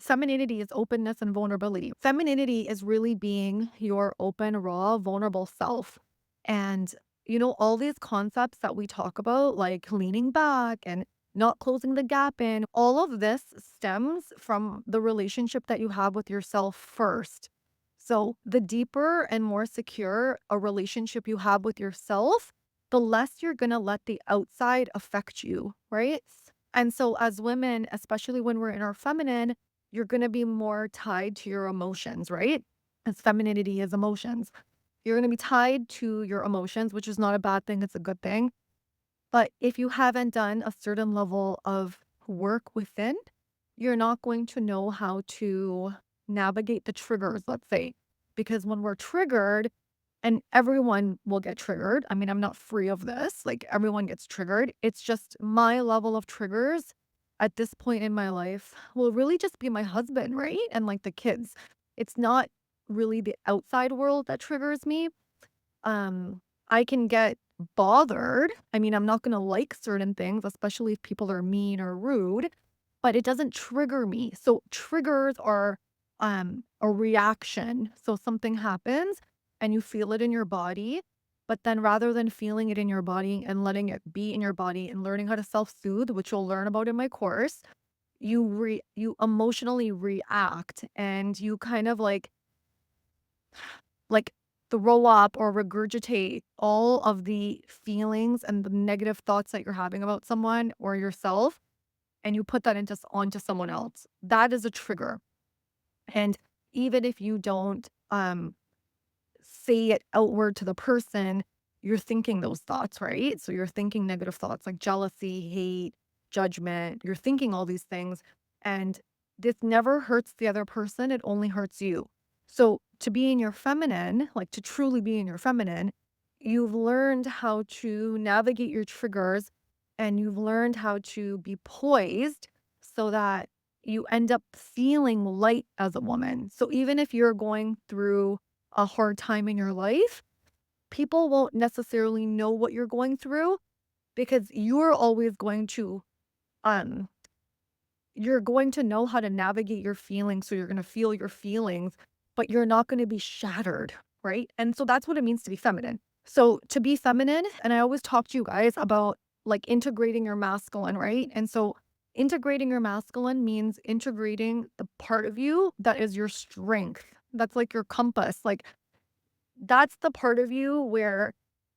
Femininity is openness and vulnerability. Femininity is really being your open, raw, vulnerable self. And, all these concepts that we talk about, like leaning back and not closing the gap in, all of this stems from the relationship that you have with yourself first. So, the deeper and more secure a relationship you have with yourself, the less you're going to let the outside affect you, right? And so, as women, especially when we're in our feminine, you're going to be more tied to your emotions, right? As femininity is emotions. You're going to be tied to your emotions, which is not a bad thing, it's a good thing. But if you haven't done a certain level of work within, you're not going to know how to navigate the triggers, let's say. Because when we're triggered, and everyone will get triggered. I mean, I'm not free of this. Like, everyone gets triggered. It's just my level of triggers at this point in my life will really just be my husband, right? And like the kids. It's not really the outside world that triggers me. I can get bothered. I mean, I'm not going to like certain things, especially if people are mean or rude, but it doesn't trigger me. So triggers are a reaction. So something happens and you feel it in your body, but then rather than feeling it in your body and letting it be in your body and learning how to self-soothe, which you'll learn about in my course, you emotionally react and you kind of like throw up or regurgitate all of the feelings and the negative thoughts that you're having about someone or yourself, and you put that onto someone else. That is a trigger. And even if you don't say it outward to the person, you're thinking those thoughts, right? So you're thinking negative thoughts like jealousy, hate, judgment. You're thinking all these things. And this never hurts the other person, it only hurts you. So to be in your feminine, like to truly be in your feminine, you've learned how to navigate your triggers and you've learned how to be poised so that you end up feeling light as a woman. So even if you're going through a hard time in your life, people won't necessarily know what you're going through because um you're going to know how to navigate your feelings, so you're going to feel your feelings, but you're not going to be shattered, right? And so that's what it means to be feminine. So to be feminine, and I always talk to you guys about like integrating your masculine, right? And so integrating your masculine means integrating the part of you that is your strength. That's like your compass. Like that's the part of you where,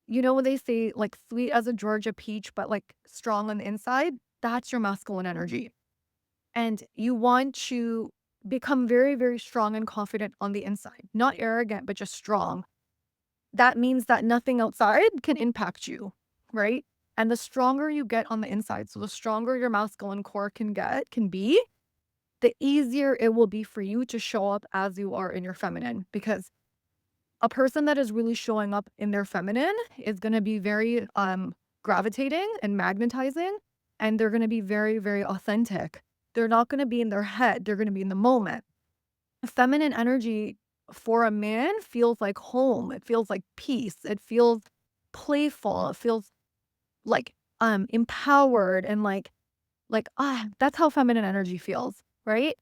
when they say like sweet as a Georgia peach, but like strong on the inside, that's your masculine energy. And you want to become very, very strong and confident on the inside, not arrogant, but just strong. That means that nothing outside can impact you, right? And the stronger you get on the inside, so the stronger your masculine core can be, the easier it will be for you to show up as you are in your feminine. Because a person that is really showing up in their feminine is going to be very gravitating and magnetizing, and they're going to be very, very authentic. They're not going to be in their head, they're going to be in the moment. Feminine energy for a man feels like home, it feels like peace, it feels playful, it feels like empowered and that's how feminine energy feels, right?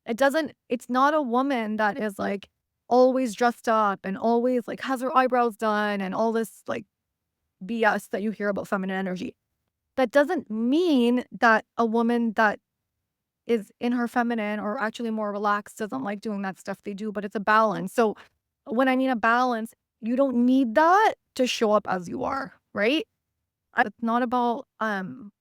It's not a woman that is like always dressed up and always like has her eyebrows done and all this like BS that you hear about feminine energy. That doesn't mean that a woman that is in her feminine or actually more relaxed doesn't like doing that stuff. They do, but it's a balance. So when I mean a balance, you don't need that to show up as you are, right? It's not about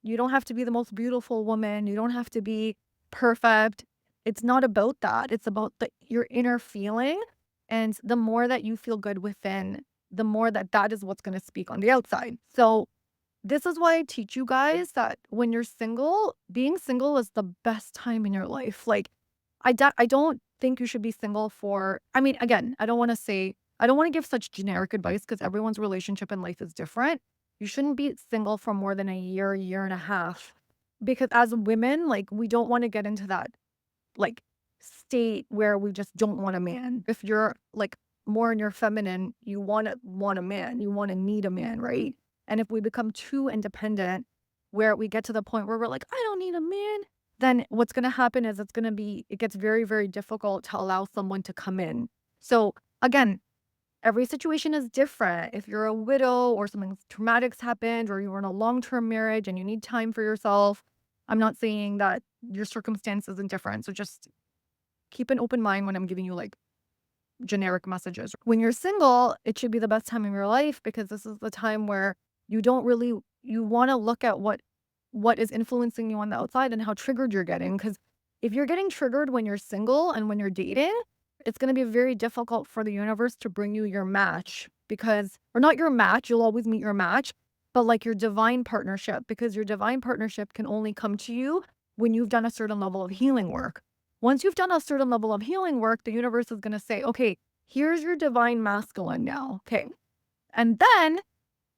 you don't have to be the most beautiful woman. You don't have to be perfect. It's not about that. It's about your inner feeling. And the more that you feel good within, the more that is what's going to speak on the outside. So this is why I teach you guys that when you're single, being single is the best time in your life. Like I don't think you should be single for, I mean, again, I don't want to give such generic advice because everyone's relationship in life is different. You shouldn't be single for more than a year and a half. Because as women, like we don't want to get into that like state where we just don't want a man. If you're like more in your feminine, you want a man, you want to need a man, right? And if we become too independent, where we get to the point where we're like, I don't need a man. then what's gonna happen is it gets very, very difficult to allow someone to come in. So, again, every situation is different. If you're a widow or something traumatic's happened or you're in a long-term marriage and you need time for yourself, I'm not saying that your circumstance isn't different. So just keep an open mind when I'm giving you, like, generic messages. When you're single, it should be the best time of your life because this is the time where you don't really you wanna look at what is influencing you on the outside and how triggered you're getting. Because if you're getting triggered when you're single and when you're dating, it's gonna be very difficult for the universe to bring you your match because or not your match, you'll always meet your match, but, like, your divine partnership, because your divine partnership can only come to you when you've done a certain level of healing work. Once you've done a certain level of healing work, the universe is gonna say, "Okay, here's your divine masculine now, okay." And then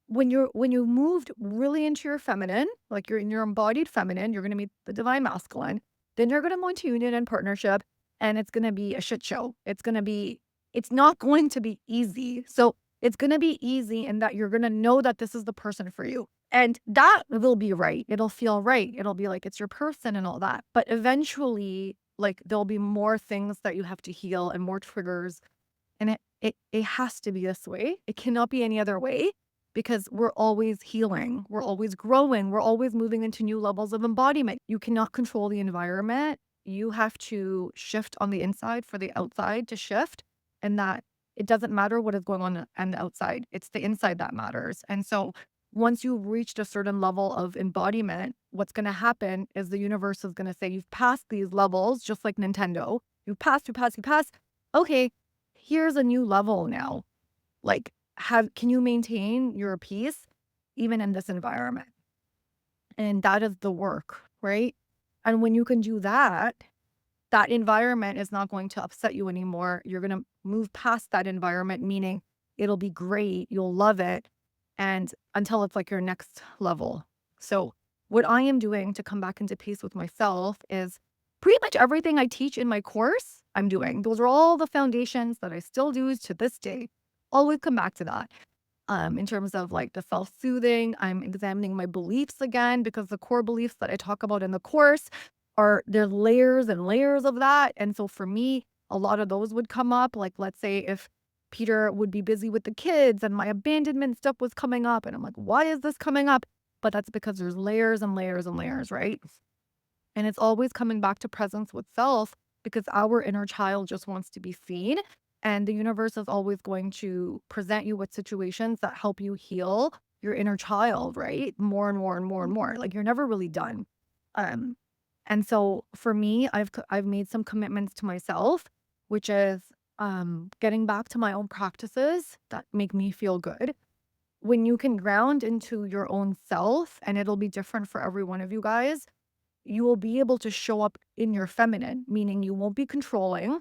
when you moved really into your feminine, like you're in your embodied feminine, you're gonna meet the divine masculine. Then you're gonna go into union and partnership, and it's gonna be a shit show. It's not going to be easy. So it's gonna be easy in that you're gonna know that this is the person for you. And that will be right. It'll feel right. It'll be like it's your person and all that. But eventually, like there'll be more things that you have to heal and more triggers and it has to be this way. It cannot be any other way because we're always healing. We're always growing. We're always moving into new levels of embodiment. You cannot control the environment. You have to shift on the inside for the outside to shift. And that it doesn't matter what is going on the outside. It's the inside that matters. And so once you've reached a certain level of embodiment, what's going to happen is the universe is going to say, you've passed these levels, just like Nintendo. You passed. Okay, here's a new level now. Like, can you maintain your peace even in this environment? And that is the work, right? And when you can do that, that environment is not going to upset you anymore. You're going to move past that environment, meaning it'll be great. You'll love it. And until it's like your next level. So, what I am doing to come back into peace with myself is pretty much everything I teach in my course, I'm doing. Those are all the foundations that I still do to this day. Always come back to that. In terms of like the self-soothing, I'm examining my beliefs again because the core beliefs that I talk about in the course are there's layers and layers of that. And so for me, a lot of those would come up. Like, let's say if Peter would be busy with the kids and my abandonment stuff was coming up, and I'm like, why is this coming up? But that's because there's layers and layers and layers, right? And it's always coming back to presence with self because our inner child just wants to be seen. And the universe is always going to present you with situations that help you heal your inner child, right? More and more and more and more. Like you're never really done. Um, and so for me, I've made some commitments to myself, which is getting back to my own practices that make me feel good. When you can ground into your own self, and it'll be different for every one of you guys, you will be able to show up in your feminine, meaning you won't be controlling.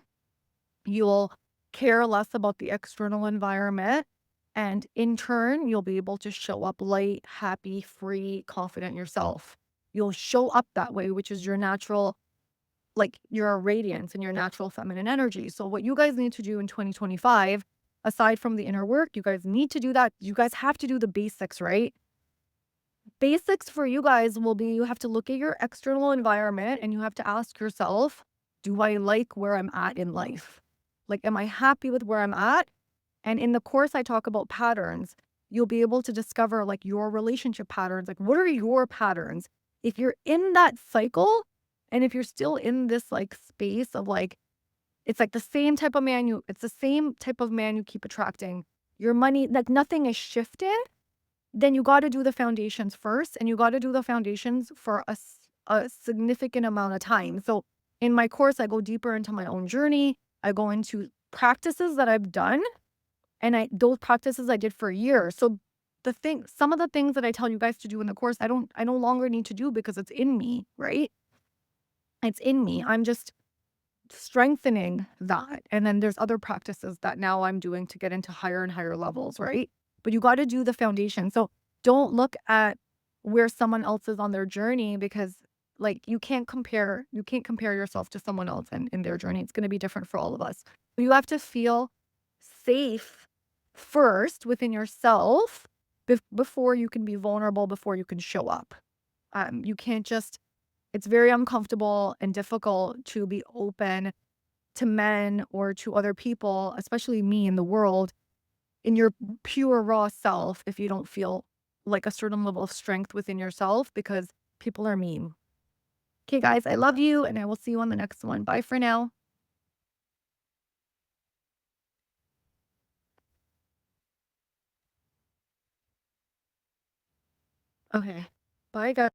You'll care less about the external environment. And in turn, you'll be able to show up light, happy, free, confident yourself. You'll show up that way, which is your natural, like your radiance and your natural feminine energy. So, what you guys need to do in 2025, aside from the inner work, you guys need to do that. You guys have to do the basics, right? Basics for you guys will be you have to look at your external environment and you have to ask yourself, do I like where I'm at in life? Like, am I happy with where I'm at? And in the course, I talk about patterns. You'll be able to discover like your relationship patterns. Like, what are your patterns? If you're in that cycle and if you're still in this like space of like, it's like the same type of man it's the same type of man you keep attracting. Your money, like nothing is shifting, then you gotta do the foundations first, and you gotta do the foundations for a significant amount of time. So, in my course, I go deeper into my own journey. I go into practices that I've done, and those practices I did for years. So, some of the things that I tell you guys to do in the course, I no longer need to do because it's in me, right? It's in me. I'm just strengthening that. And then there's other practices that now I'm doing to get into higher and higher levels, right? But you got to do the foundation. So don't look at where someone else is on their journey because like you can't compare yourself to someone else in their journey. It's going to be different for all of us. You have to feel safe first within yourself before you can be vulnerable, before you can show up. You can't just It's very uncomfortable and difficult to be open to men or to other people, especially me in the world, in your pure raw self if you don't feel like a certain level of strength within yourself because people are mean. Okay, guys, I love you and I will see you on the next one. Bye for now. Okay. Bye, guys.